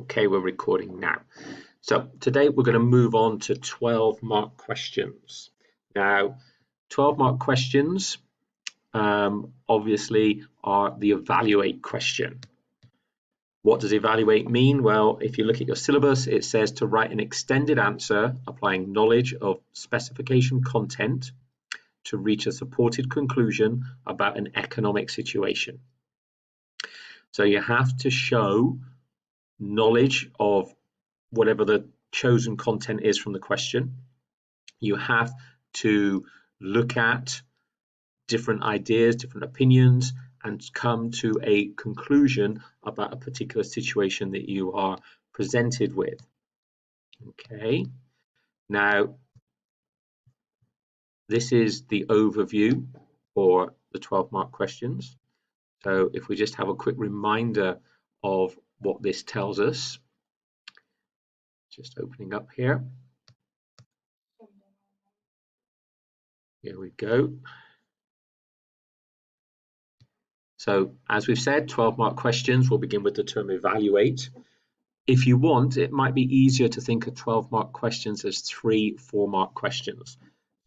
Okay, we're recording now. So today we're going to move on to 12-mark questions. Now, 12-mark questions obviously are the evaluate question. What does evaluate mean? Well, if you look at your syllabus, it says to write an extended answer applying knowledge of specification content to reach a supported conclusion about an economic situation. So you have to show knowledge of whatever the chosen content is from the question. You have to look at different ideas, different opinions, and come to a conclusion about a particular situation that you are presented with. Okay, now this is the overview for the 12-mark questions. So if we just have a quick reminder of what this tells us, just opening up here. Here we go. So as we've said, 12-mark questions will begin with the term evaluate. If you want, it might be easier to think of 12-mark questions as 3 4-mark questions.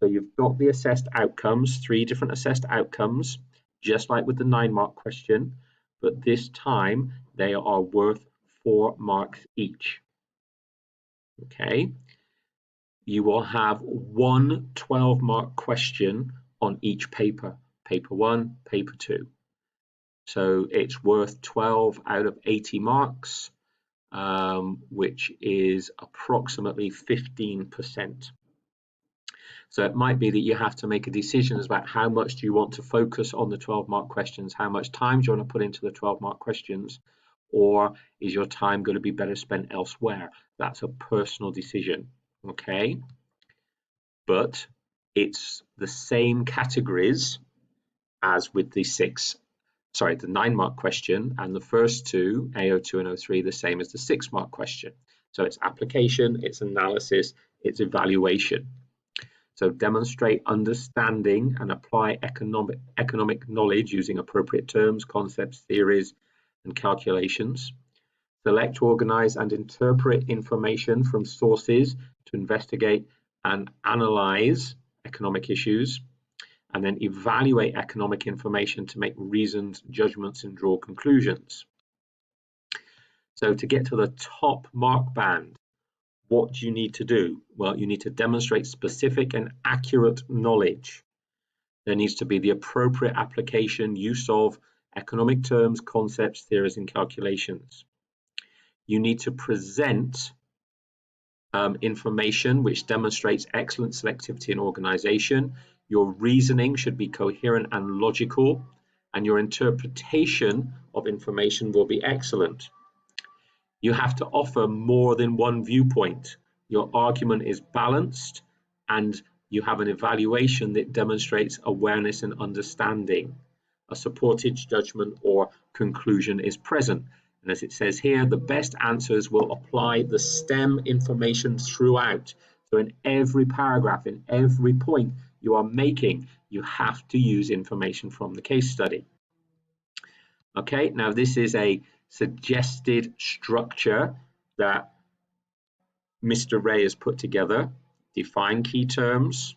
So you've got the assessed outcomes, 3 different assessed outcomes, just like with the 9-mark question, but this time they are worth 4 marks each. Okay. You will have one 12-mark question on each paper, paper 1, paper 2. So it's worth 12 out of 80 marks, which is approximately 15%. So it might be that you have to make a decision about how much do you want to focus on the 12-mark questions, how much time do you want to put into the 12-mark questions, or is your time going to be better spent elsewhere? That's a personal decision, okay? But it's the same categories as with the 9-mark question, and the first two, A02 and O3, the same as the 6-mark question. So it's application, it's analysis, it's evaluation. So demonstrate understanding and apply economic knowledge using appropriate terms, concepts, theories, and calculations. Select, organize, and interpret information from sources to investigate and analyze economic issues, and then evaluate economic information to make reasoned judgments and draw conclusions. So to get to the top mark band, what do you need to do? Well, you need to demonstrate specific and accurate knowledge. There needs to be the appropriate application, use of economic terms, concepts, theories, and calculations. You need to present information which demonstrates excellent selectivity and organization. Your reasoning should be coherent and logical, and your interpretation of information will be excellent. You have to offer more than one viewpoint. Your argument is balanced, and you have an evaluation that demonstrates awareness and understanding. A supported judgment or conclusion is present. And as it says here, the best answers will apply the STEM information throughout. So in every paragraph, in every point you are making, you have to use information from the case study. Okay, now this is a suggested structure that Mr. Ray has put together. Define key terms,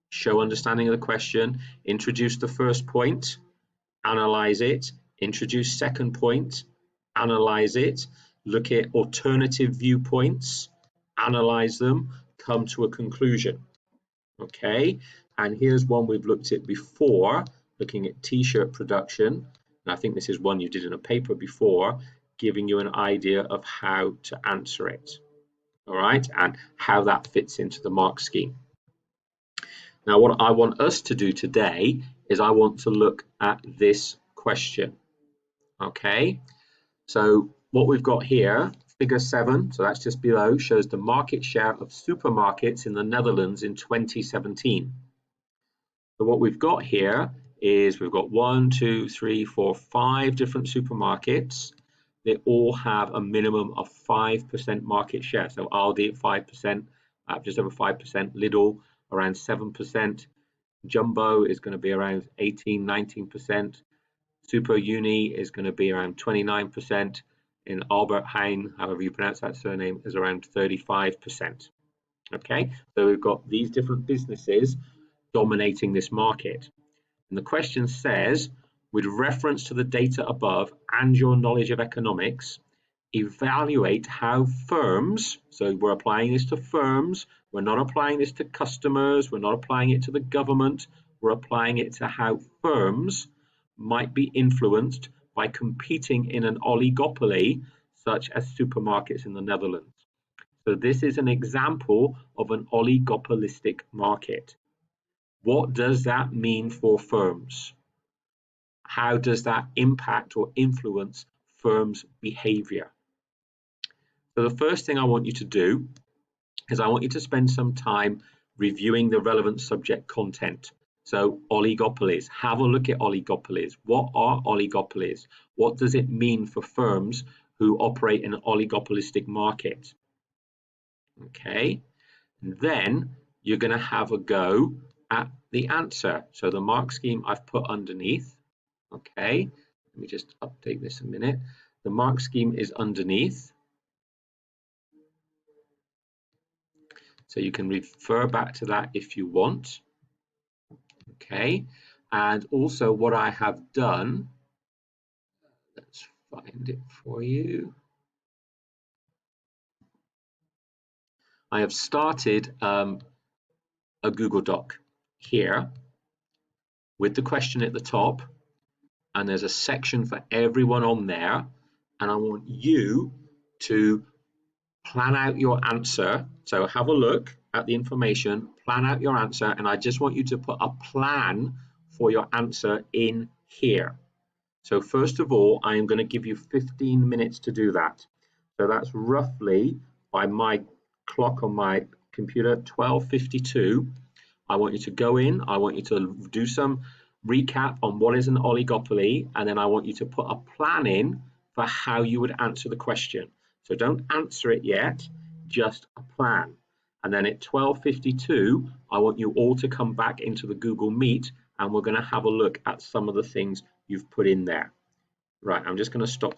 show understanding of the question, introduce the first point, analyze it, introduce second point, analyze it, look at alternative viewpoints, analyze them, come to a conclusion. Okay, and here's one we've looked at before, looking at t-shirt production. And I think this is one you did in a paper before, giving you an idea of how to answer it. All right, and how that fits into the mark scheme. Now, what I want us to do today is I want to look at this question. Okay, so what we've got here, figure 7, so that's just below, shows the market share of supermarkets in the Netherlands in 2017. So what we've got here is we've got 1, 2, 3, 4, 5 different supermarkets. They all have a minimum of 5% market share. So Aldi at 5%, just over 5%, Lidl around 7%, Jumbo is going to be around 18, 19%, Super Uni is going to be around 29%, in Albert Heijn, however you pronounce that surname, is around 35%. Okay, so we've got these different businesses dominating this market. And the question says, with reference to the data above and your knowledge of economics, evaluate how firms, so we're applying this to firms, we're not applying this to customers, we're not applying it to the government, we're applying it to how firms might be influenced by competing in an oligopoly such as supermarkets in the Netherlands. So this is an example of an oligopolistic market. What does that mean for firms? How does that impact or influence firms' behavior? So the first thing I want you to do is I want you to spend some time reviewing the relevant subject content. So oligopolies, have a look at oligopolies. What are oligopolies? What does it mean for firms who operate in an oligopolistic market? Okay, and then you're going to have a go at the answer. So the mark scheme I've put underneath. Okay, let me just update this a minute. The mark scheme is underneath. So you can refer back to that if you want. Okay, and also what I have done, let's find it for you. I have started a Google Doc here with the question at the top, and there's a section for everyone on there, and I want you to plan out your answer. So have a look at the information, plan out your answer, and I just want you to put a plan for your answer in here. So first of all, I am going to give you 15 minutes to do that. So that's roughly, by my clock on my computer, 12:52. I want you to go in, I want you to do some recap on what is an oligopoly, and then I want you to put a plan in for how you would answer the question. So don't answer it yet, just a plan. And then at 12:52, I want you all to come back into the Google Meet, and we're going to have a look at some of the things you've put in there. Right, I'm just going to stop